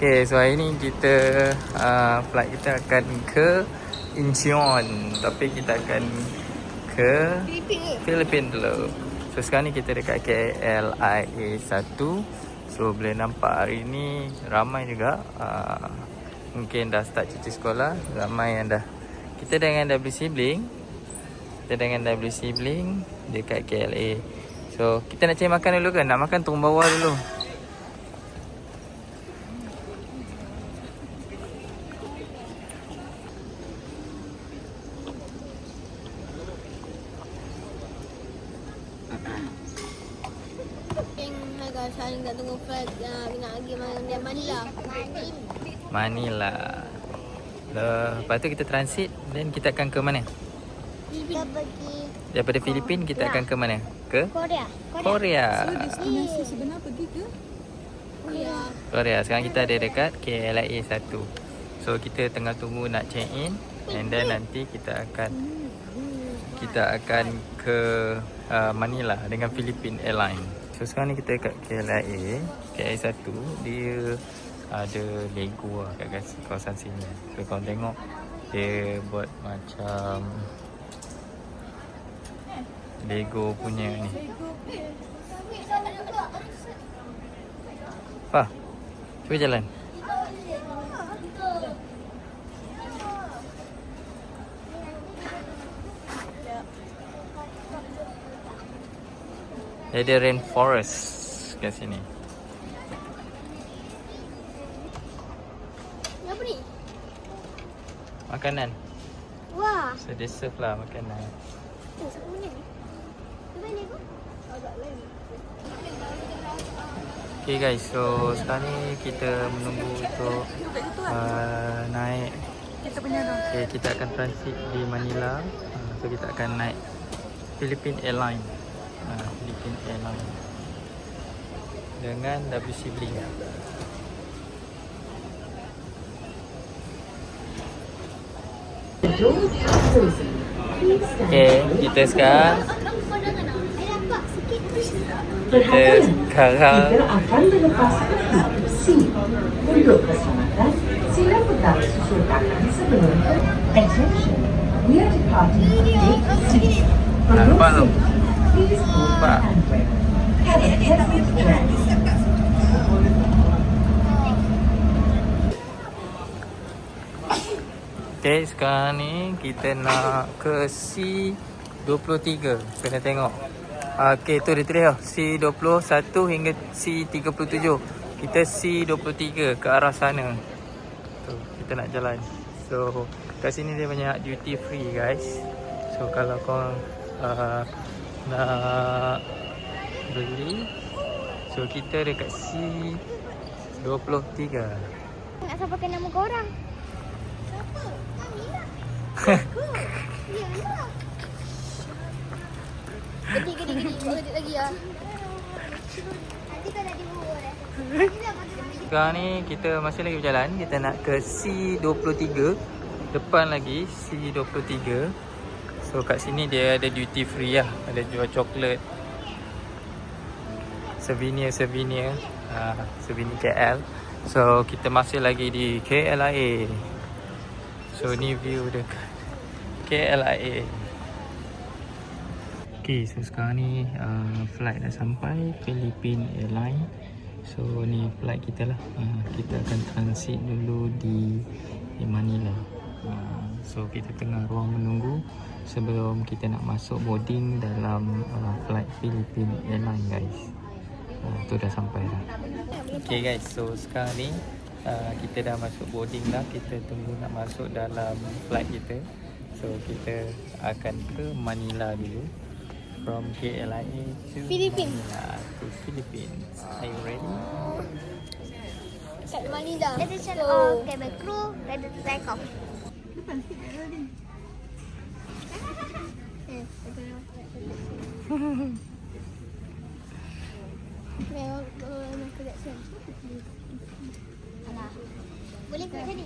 Okay, so hari ni kita flight kita akan ke Incheon, tapi kita akan ke Filipina dulu. So sekarang ni kita dekat KLIA 1. So boleh nampak hari ni ramai juga, mungkin dah start cuti sekolah. Ramai yang dah, kita dengan dah beli sibling dekat KLA. So kita nak cari makan dulu ke? Nak makan turun bawah dulu. Saya nak tunggu flight nak pergi Manila. Lepas tu kita transit, dan kita akan ke mana? Kita pergi Daripada Filipina kita akan ke mana? Ke Korea. So destinasi sebenar pergi ke Korea. Sekarang kita ada dekat KLIA 1. So kita tengah tunggu nak check in, and then nanti kita akan ke Manila dengan Philippine Airlines. So sekarang ni kita dekat KLIA 1. Dia ada Lego lah kat kawasan sini. So korang tengok, dia buat macam Lego punya ni. Apa? Cuba jalan. Ada rainforest kat sini. Apa ni? Makanan. Wah. So dia serve lah makanan. Siapa punya ni? Cuba ni aku. Agak lain. Okay guys, so sekarang ni kita menunggu untuk naik. kita punya tu? Okay, kita akan transit di Manila. So kita akan naik Philippine Airlines. Philippine Airlines dengan WCB. Okay, kita sekarang akan melepas C. Untuk keselamatan, sila pegang susul tangan sebelum attention. We are departing from gate C. Nampak tu? Please hold the handrail. Have a pleasant journey. Okay, sekarang ni kita nak ke C23. Kena tengok. Okay, tu dia tulis lah, C21 hingga C37. Kita C23 ke arah sana. So, kita nak jalan. So, kat sini dia banyak duty free guys. So, kalau korang nak beli, so kita dekat C23. Nak siapa pakai nama korang? Siapa? Amira. Ya lah. Gedi. Buat kejap lagi lah. Nanti kau dah dibubur dah. Sekarang ni kita masih lagi berjalan. Kita nak ke C23. Depan lagi C23. So kat sini dia ada duty free lah. Ada jual coklat, souvenir souvenir KL. So kita masih lagi di KLIA. So ni view dekat KLIA. Okay, so sekarang ni flight dah sampai Philippine Airlines. So ni flight kita lah. Kita akan transit dulu di Manila. So kita tengah ruang menunggu sebelum kita nak masuk boarding dalam flight Philippine Airlines guys. Tu dah sampai dah. Okay guys, so sekarang ni kita dah masuk boarding dah. Kita tunggu nak masuk dalam flight kita. So kita akan ke Manila dulu. From KLIA to Philippines. Manila to Philippines. Are you ready? Kat Manila. Attention all cabin crew, ready to take off. Boleh ke jadi?